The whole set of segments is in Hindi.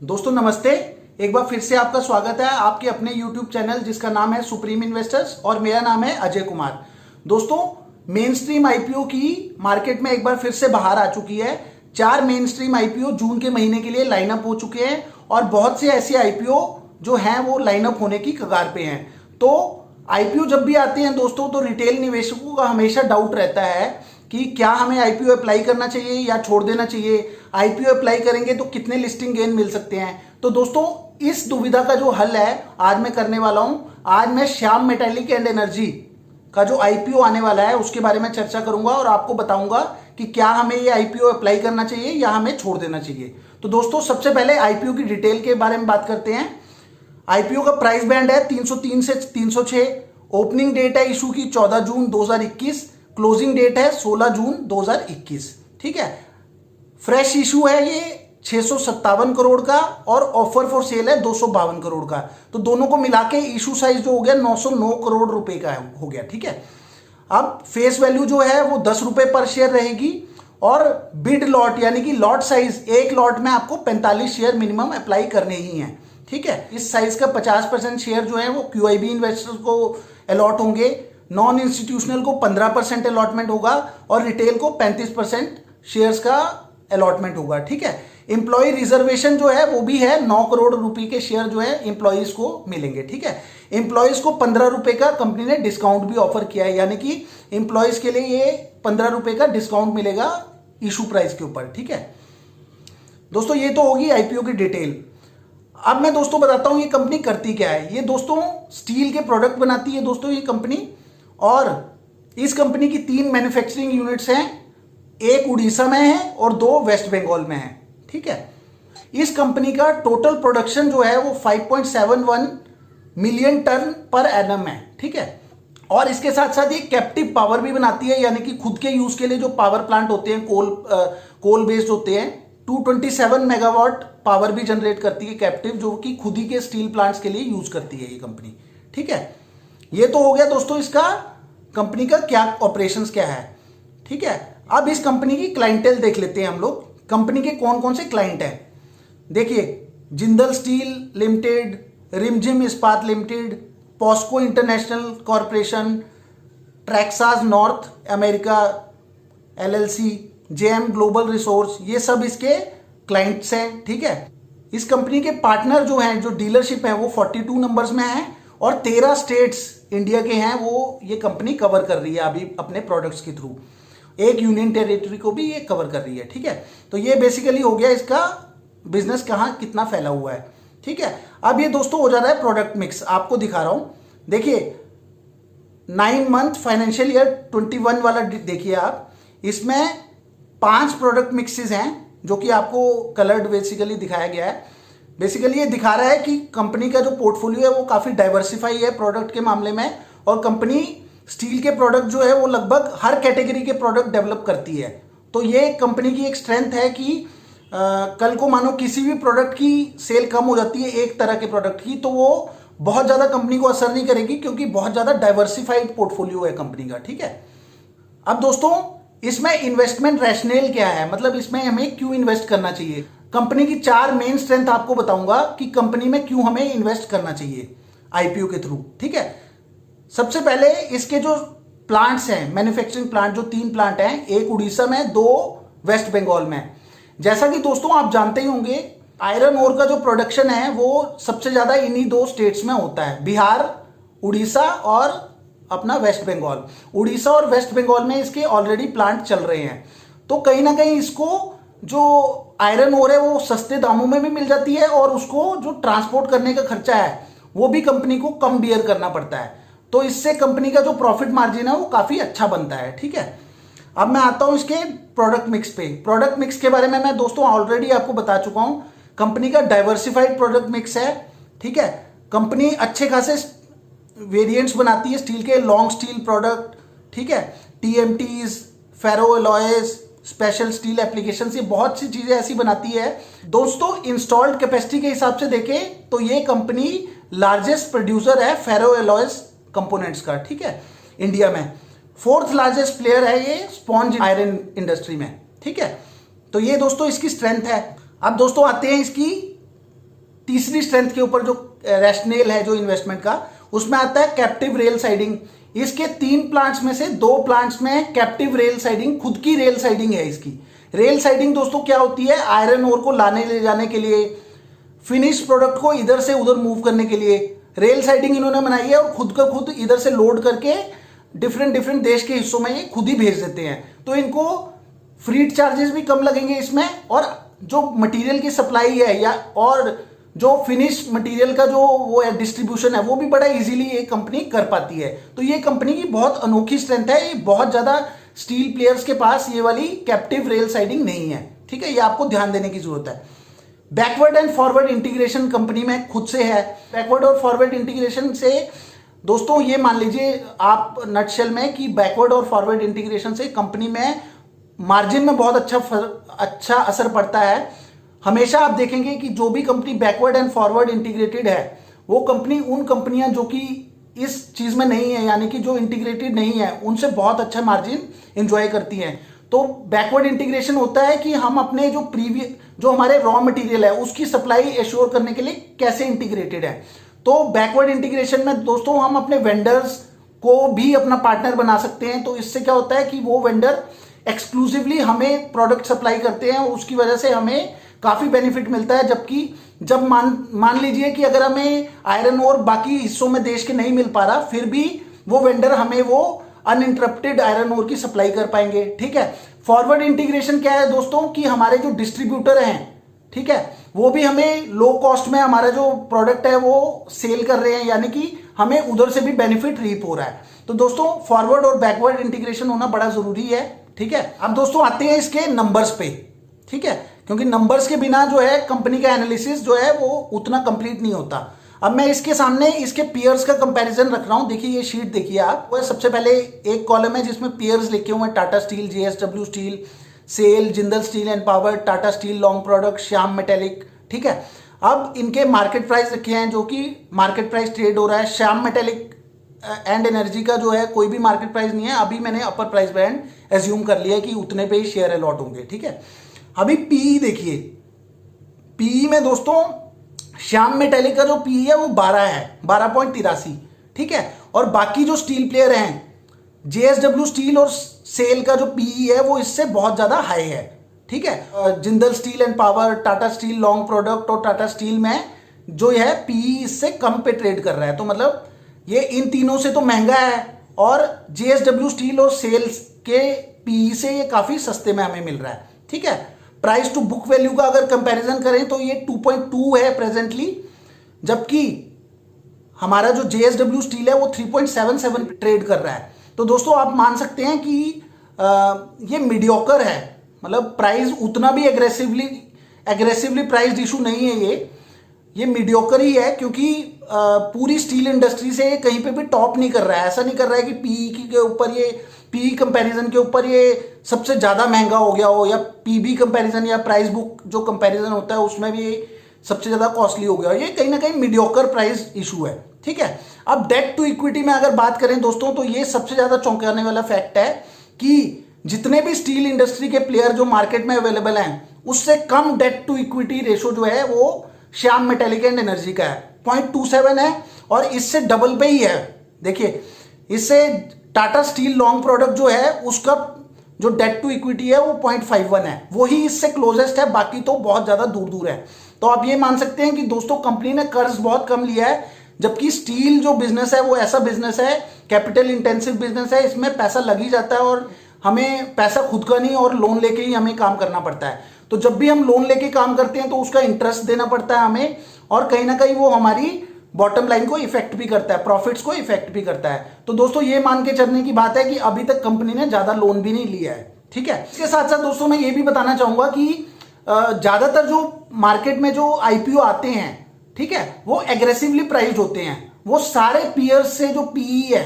दोस्तों नमस्ते। एक बार फिर से आपका स्वागत है आपके अपने YouTube चैनल जिसका नाम है सुप्रीम इन्वेस्टर्स और मेरा नाम है अजय कुमार। दोस्तों मेन स्ट्रीम आईपीओ की मार्केट में एक बार फिर से बाहर आ चुकी है। 4 मेन स्ट्रीम आईपीओ जून के महीने के लिए लाइनअप हो चुके हैं और बहुत से ऐसे आईपीओ जो हैं वो लाइनअप होने की कगार पे हैं। तो आईपीओ जब भी आते हैं दोस्तों तो रिटेल निवेशकों का हमेशा डाउट रहता है कि क्या हमें आईपीओ अप्लाई करना चाहिए या छोड़ देना चाहिए, आईपीओ अप्लाई करेंगे तो कितने लिस्टिंग गेन मिल सकते हैं। तो दोस्तों इस दुविधा का जो हल है आज मैं करने वाला हूं। आज मैं श्याम मेटालिक एंड एनर्जी का जो आईपीओ आने वाला है उसके बारे में चर्चा करूंगा और आपको बताऊंगा कि क्या हमें ये आईपीओ अप्लाई करना चाहिए या हमें छोड़ देना चाहिए। तो दोस्तों सबसे पहले आईपीओ की डिटेल के बारे में बात करते हैं। आईपीओ का प्राइस बैंड है 303 से 306। ओपनिंग डेट है इशू की 14 जून 2021। क्लोजिंग डेट है 16 जून 2021। ठीक है, फ्रेश इशू है ये 657 करोड़ का और ऑफर फॉर सेल है 252 करोड़ का। तो दोनों को मिला के इशू साइज जो हो गया 909 करोड़ रुपए का हो गया। ठीक है, अब फेस वैल्यू जो है वो 10 रुपए पर शेयर रहेगी और बिड लॉट यानी कि लॉट साइज एक लॉट में आपको 45 शेयर मिनिमम अप्लाई करने ही हैं। ठीक है, इस साइज का 50% शेयर जो है वो क्यूआईबी इन्वेस्टर्स को अलॉट होंगे, नॉन इंस्टीट्यूशनल को 15% अलॉटमेंट होगा और रिटेल को 35% शेयर्स का अलॉटमेंट होगा। ठीक है, एम्प्लॉय रिजर्वेशन जो है वो भी है 9 करोड़ रुपए के शेयर जो है एम्प्लॉयज को मिलेंगे। ठीक है, एम्प्लॉयज को 15 रुपए का कंपनी ने डिस्काउंट भी ऑफर किया है, यानी कि एम्प्लॉयज के लिए ये 15 रुपए का डिस्काउंट मिलेगा इशू प्राइस के ऊपर। ठीक है दोस्तों, ये तो होगी आईपीओ की डिटेल। अब मैं दोस्तों बताता हूं ये कंपनी करती क्या है। ये दोस्तों स्टील के प्रोडक्ट बनाती है दोस्तों ये कंपनी, और इस कंपनी की 3 मैन्युफैक्चरिंग यूनिट्स हैं, एक उड़ीसा में है और 2 वेस्ट बंगाल में है। ठीक है, इस कंपनी का टोटल प्रोडक्शन जो है वो 5.71 मिलियन टन पर एनम है। ठीक है, और इसके साथ साथ ये कैप्टिव पावर भी बनाती है, यानी कि खुद के यूज के लिए जो पावर प्लांट होते हैं कोल बेस्ड होते हैं 227 मेगावाट पावर भी जनरेट करती है कैप्टिव, जो कि खुद ही के स्टील प्लांट्स के लिए यूज करती है ये कंपनी। ठीक है, ये तो हो गया दोस्तों इसका कंपनी का क्या ऑपरेशंस क्या है। ठीक है, अब इस कंपनी की क्लाइंटेल देख लेते हैं हम लोग। कंपनी के कौन कौन से क्लाइंट हैं देखिए, Jindal steel limited, Rimjhim Ispat limited, POSCO international corporation, Traxys North America LLC, JM global resource, ये सब इसके क्लाइंट्स हैं। ठीक है, इस कंपनी के पार्टनर जो हैं, जो डीलरशिप है वो 42 नंबर्स में है और 13 स्टेट्स इंडिया के हैं वो ये कंपनी कवर कर रही है अभी अपने प्रोडक्ट्स के थ्रू। एक यूनियन टेरिटरी को भी ये कवर कर रही है। ठीक है, तो ये बेसिकली हो गया इसका बिजनेस कहाँ कितना फैला हुआ है। ठीक है, अब ये दोस्तों हो जा रहा है प्रोडक्ट मिक्स, आपको दिखा रहा हूं। देखिए 9 मंथ फाइनेंशियल ईयर 21 वाला देखिए आप, इसमें 5 प्रोडक्ट मिक्सेस हैं जो कि आपको कलर्ड बेसिकली दिखाया गया है। बेसिकली ये दिखा रहा है कि कंपनी का जो पोर्टफोलियो है वो काफी डाइवर्सिफाई है प्रोडक्ट के मामले में, और कंपनी स्टील के प्रोडक्ट जो है वो लगभग हर कैटेगरी के प्रोडक्ट डेवलप करती है। तो ये कंपनी की एक स्ट्रेंथ है कि कल को मानो किसी भी प्रोडक्ट की सेल कम हो जाती है एक तरह के प्रोडक्ट की, तो वो बहुत ज्यादा कंपनी को असर नहीं करेगी क्योंकि बहुत ज्यादा डाइवर्सिफाइड पोर्टफोलियो है कंपनी का। ठीक है, अब दोस्तों इसमें इन्वेस्टमेंट रैशनल क्या है, मतलब इसमें हमें क्यों इन्वेस्ट करना चाहिए। कंपनी की 4 मेन स्ट्रेंथ आपको बताऊंगा कि कंपनी में क्यों हमें इन्वेस्ट करना चाहिए आईपीओ के थ्रू। ठीक है, सबसे पहले इसके जो प्लांट्स हैं मैन्युफैक्चरिंग प्लांट, जो 3 प्लांट हैं, एक उड़ीसा में, 2 वेस्ट बंगाल में। जैसा कि दोस्तों आप जानते ही होंगे आयरन ओर का जो प्रोडक्शन है वो सबसे ज्यादा इन्हीं 2 स्टेट्स में होता है, बिहार, उड़ीसा और अपना वेस्ट बंगाल। उड़ीसा और वेस्ट बंगाल में इसके ऑलरेडी प्लांट चल रहे हैं, तो कहीं ना कहीं इसको जो आयरन ओर है वो सस्ते दामों में भी मिल जाती है और उसको जो ट्रांसपोर्ट करने का खर्चा है वो भी कंपनी को कम बियर करना पड़ता है। तो इससे कंपनी का जो प्रॉफिट मार्जिन है वो काफी अच्छा बनता है। ठीक है, अब मैं आता हूं इसके प्रोडक्ट मिक्स पे। प्रोडक्ट मिक्स के बारे में मैं दोस्तों ऑलरेडी आपको बता चुका हूं, कंपनी का डाइवर्सिफाइड प्रोडक्ट मिक्स है। ठीक है, कंपनी अच्छे खासे वेरिएंट्स बनाती है स्टील के, लॉन्ग स्टील प्रोडक्ट, ठीक है, टीएमटीज, फेरो एलॉयज, स्पेशल स्टील एप्लीकेशन, ये बहुत सी चीजें ऐसी बनाती है। दोस्तों इंस्टॉल्ड कैपेसिटी के हिसाब से देखें तो ये कंपनी लार्जेस्ट प्रोड्यूसर है फेरो एलॉयज कंपोनेंट्स का। ठीक है, इंडिया में 4th लार्जेस्ट प्लेयर है ये स्पॉन्ज आयरन इंडस्ट्री में। ठीक है, तो ये दोस्तों इसकी स्ट्रेंथ है। अब दोस्तों आते हैं इसकी तीसरी स्ट्रेंथ के ऊपर जो रैशनेल है जो इन्वेस्टमेंट का, उसमें आता है कैप्टिव रेल साइडिंग। इसके 3 प्लांट्स में से 2 प्लांट्स में कैप्टिव रेल साइडिंग, खुद की रेल साइडिंग है इसकी। रेल साइडिंग दोस्तों क्या होती है? आयरन ओर को लाने ले जाने के लिए, फिनिश प्रोडक्ट को इधर से उधर मूव करने के लिए रेल साइडिंग इन्होंने बनाई है, और खुद का खुद इधर से लोड करके डिफरेंट देश के हिस्सों में ये खुद ही भेज देते हैं। तो इनको फ्रीट चार्जेस भी कम लगेंगे इसमें, और जो मटेरियल की सप्लाई है या और जो फिनिश मटेरियल का जो वो है डिस्ट्रीब्यूशन है, वो भी बड़ा इजीली ये कंपनी कर पाती है। तो ये कंपनी की बहुत अनोखी स्ट्रेंथ है। ये बहुत ज्यादा स्टील प्लेयर्स के पास ये वाली कैप्टिव रेल साइडिंग नहीं है, ठीक है, ये आपको ध्यान देने की जरूरत है। Backward and forward integration company में खुद से है। बैकवर्ड और फॉरवर्ड इंटीग्रेशन से दोस्तों ये मान लीजिए आप नटशेल में कि बैकवर्ड और फॉरवर्ड इंटीग्रेशन से कंपनी में मार्जिन में बहुत अच्छा असर पड़ता है। हमेशा आप देखेंगे कि जो भी company backward and forward integrated है, वो कंपनी उन कंपनियां जो कि इस चीज में नहीं है, यानी कि जो इंटीग्रेटेड नहीं है, उनसे बहुत अच्छा मार्जिन एंजॉय करती हैं। तो बैकवर्ड इंटीग्रेशन होता है कि हम अपने जो हमारे रॉ मटेरियल है उसकी सप्लाई एश्योर करने के लिए कैसे इंटीग्रेटेड है। तो बैकवर्ड इंटीग्रेशन में दोस्तों हम अपने वेंडर्स को भी अपना पार्टनर बना सकते हैं। तो इससे क्या होता है कि वो वेंडर एक्सक्लूसिवली हमें प्रोडक्ट सप्लाई करते हैं, उसकी वजह से हमें काफी बेनिफिट मिलता है। जबकि जब मान लीजिए कि अगर हमें आयरन और बाकी हिस्सों में देश के नहीं मिल पा रहा, फिर भी वो वेंडर हमें वो अनइंटरप्टेड आयरन ओर की सप्लाई कर पाएंगे, ठीक है। फॉरवर्ड इंटीग्रेशन क्या है दोस्तों कि हमारे जो डिस्ट्रीब्यूटर हैं, ठीक है, वो भी हमें लो कॉस्ट में हमारा जो प्रोडक्ट है वो सेल कर रहे हैं, यानी कि हमें उधर से भी बेनिफिट रीप हो रहा है। तो दोस्तों फॉरवर्ड और बैकवर्ड इंटीग्रेशन होना बड़ा जरूरी है, ठीक है। अब दोस्तों आते हैं इसके नंबर्स पे, ठीक है, क्योंकि नंबर्स के बिना जो है कंपनी का एनालिसिस जो है वो उतना कंप्लीट नहीं होता। अब मैं इसके सामने इसके पीयर्स का कंपैरिजन रख रहा हूं। देखिए ये शीट देखिए आप, वो सबसे पहले एक कॉलम है जिसमें पीयर्स लिखे हुए हैं, Tata steel, JSW steel, SAIL, Jindal steel and power, Tata steel long product, Shyam metallic, ठीक है। अब इनके मार्केट प्राइस रखे हैं, जो कि मार्केट प्राइस ट्रेड हो रहा है। श्याम मेटेलिक एंड एनर्जी का जो है कोई भी मार्केट प्राइस नहीं है, अभी मैंने अपर प्राइस बैंड एज्यूम कर लिया कि उतने पे ही शेयर अलॉट होंगे, ठीक है। अभी पीई देखिए, पीई में दोस्तों श्याम मेटेलिक का जो पीई है वो 12 है, 12.83, ठीक है। और बाकी जो स्टील प्लेयर हैं, जेएसडब्ल्यू स्टील और सेल का जो पीई है वो इससे बहुत ज्यादा हाई है, ठीक है। Jindal steel and power, Tata steel long product और टाटा स्टील में जो है पीई इससे कम पे ट्रेड कर रहा है। तो मतलब ये इन तीनों से तो महंगा है, और जेएसडब्ल्यू स्टील और सेल्स के पीई से ये काफी सस्ते में हमें मिल रहा है, ठीक है। प्राइस टू बुक वैल्यू का अगर कंपैरिजन करें तो ये 2.2 है प्रेजेंटली, जबकि हमारा जो जेएसडब्ल्यू स्टील है वो 3.77 ट्रेड कर रहा है। तो दोस्तों आप मान सकते हैं कि ये मीडियोकर है, मतलब प्राइस उतना भी एग्रेसिवली प्राइस इशू नहीं है, ये मीडियोकर ही है, क्योंकि पूरी स्टील इंडस्ट्री से कहीं पे भी टॉप नहीं कर रहा है। ऐसा नहीं कर रहा है कि पीई के ऊपर ये पीई कंपैरिजन के ऊपर ये सबसे ज्यादा महंगा हो गया हो, या पीबी कंपैरिजन या प्राइस बुक जो कंपैरिजन होता है उसमें भी सबसे ज्यादा कॉस्टली हो गया। ये कहीं ना कहीं मीडियोकर प्राइस इशू है, ठीक है। अब डेट टू इक्विटी में अगर बात करें दोस्तों, तो ये सबसे ज्यादा चौंकाने वाला फैक्ट है कि जितने भी स्टील इंडस्ट्री के प्लेयर जो मार्केट में अवेलेबल हैं, उससे कम डेट टू इक्विटी रेशो जो है वो श्याम मेटेलिक एंड एनर्जी का है, 0.27 है, और इससे डबल पे ही है। देखिए इससे टाटा स्टील लॉन्ग प्रोडक्ट जो है उसका जो डेट टू इक्विटी है वो 0.51 है, वही इससे क्लोजेस्ट है, बाकी तो बहुत ज्यादा दूर दूर है। तो आप ये मान सकते हैं कि दोस्तों कंपनी ने कर्ज बहुत कम लिया है, जबकि स्टील जो बिजनेस है वो ऐसा बिजनेस है, कैपिटल इंटेंसिव बिजनेस है, इसमें पैसा लग ही जाता है, और हमें पैसा खुद का नहीं और लोन लेके ही हमें काम करना पड़ता है। तो जब भी हम लोन लेके काम करते हैं तो उसका इंटरेस्ट देना पड़ता है हमें, और कहीं ना कहीं वो हमारी बॉटम लाइन को इफेक्ट भी करता है, प्रॉफिट्स को इफेक्ट भी करता है। तो दोस्तों ये मान के चलने की बात है कि अभी तक कंपनी ने ज्यादा लोन भी नहीं लिया है, ठीक है। इसके साथ साथ दोस्तों मैं ये भी बताना चाहूंगा कि ज्यादातर जो मार्केट में जो आईपीओ आते हैं, ठीक है, वो एग्रेसिवली प्राइस्ड होते हैं। वो सारे पीयर्स से जो पीई है,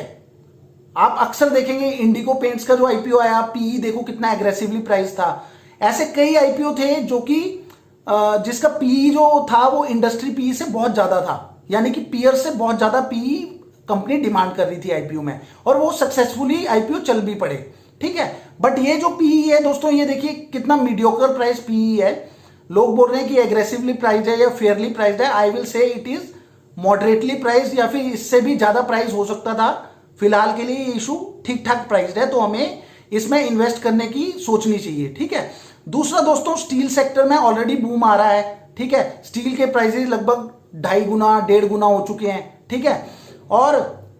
आप अक्सर देखेंगे इंडिगो पेंट्स का जो आईपीओ आया, पीई देखो कितना एग्रेसिवली प्राइस था। ऐसे कई आईपीओ थे जो कि जिसका पीई जो था वो इंडस्ट्री पीई से बहुत ज्यादा था, यानी कि पीयर से बहुत ज्यादा पीई कंपनी डिमांड कर रही थी आईपीओ में, और वो सक्सेसफुली आईपीओ चल भी पड़े, ठीक है। बट ये जो पीई है दोस्तों, ये देखिए कितना मीडियोकर प्राइस पीई है, लोग बोल रहे हैं कि एग्रेसिवली प्राइस है या फेयरली प्राइस है, I will say it is moderately price, या फिर इससे भी ज्यादा प्राइस हो सकता था। फिलहाल के लिए इशू ठीक ठाक प्राइस है, तो हमें इसमें इन्वेस्ट करने की सोचनी चाहिए। ठीक है। दूसरा दोस्तों, स्टील सेक्टर में ऑलरेडी बूम आ रहा है। ठीक है। स्टील के प्राइसेस लगभग 2.5 गुना 1.5 गुना हो चुके हैं। ठीक है। और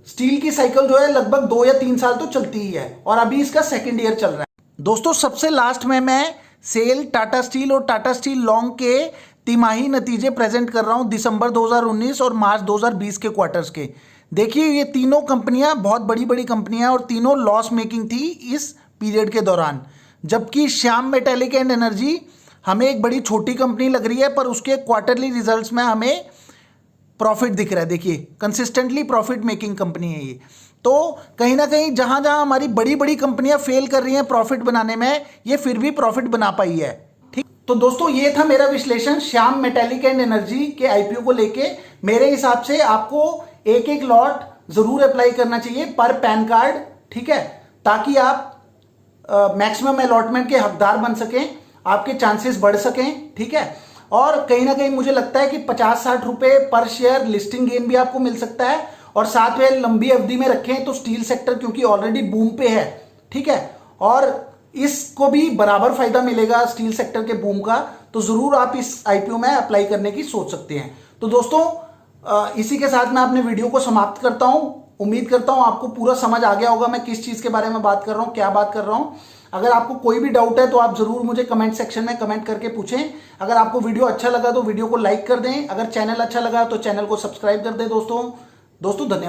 स्टील की साइकिल जो है लगभग 2 या 3 साल तो चलती ही है, और अभी इसका सेकेंड ईयर चल रहा है। दोस्तों सबसे लास्ट में मैं सेल, टाटा स्टील और टाटा स्टील लॉन्ग के तिमाही नतीजे प्रेजेंट कर रहा हूं, दिसंबर 2019 और मार्च 2020 के क्वार्टर्स के। देखिए ये तीनों कंपनियां बहुत बड़ी बड़ी कंपनियां और तीनों लॉस मेकिंग थी इस पीरियड के दौरान, जबकि श्याम मेटालिक एंड एनर्जी हमें एक बड़ी छोटी कंपनी लग रही है, पर उसके क्वार्टरली रिजल्ट्स में हमें प्रॉफिट दिख रहा है। देखिए कंसिस्टेंटली प्रॉफिट मेकिंग कंपनी है ये। तो कहीं ना कहीं जहां जहां हमारी बड़ी बड़ी कंपनियां फेल कर रही हैं प्रॉफिट बनाने में, ये फिर भी प्रॉफिट बना पाई है। ठीक, तो दोस्तों ये था मेरा विश्लेषण श्याम मेटालिक एंड एनर्जी के आईपीओ को लेके। मेरे हिसाब से आपको एक एक लॉट जरूर अप्लाई करना चाहिए पर पैन कार्ड। ठीक है, ताकि आप मैक्सिमम अलॉटमेंट के हकदार बन सकें, आपके चांसेस बढ़ सकें। ठीक है। और कहीं ना कहीं मुझे लगता है कि 50-60 रुपए पर शेयर लिस्टिंग गेन भी आपको मिल सकता है, और साथ में लंबी अवधि में रखें तो स्टील सेक्टर क्योंकि ऑलरेडी बूम पे है। ठीक है। और इसको भी बराबर फायदा मिलेगा स्टील सेक्टर के बूम का, तो जरूर आप इस आईपीओ में अप्लाई करने की सोच सकते हैं। तो दोस्तों इसी के साथ मैं अपने वीडियो को समाप्त करता हूं। उम्मीद करता हूं आपको पूरा समझ आ गया होगा मैं किस चीज के बारे में बात कर रहा हूं, क्या बात कर रहा हूं। अगर आपको कोई भी डाउट है तो आप जरूर मुझे कमेंट सेक्शन में कमेंट करके पूछें। अगर आपको वीडियो अच्छा लगा तो वीडियो को लाइक कर दें, अगर चैनल अच्छा लगा तो चैनल को सब्सक्राइब कर दें। दोस्तों धन्यवाद।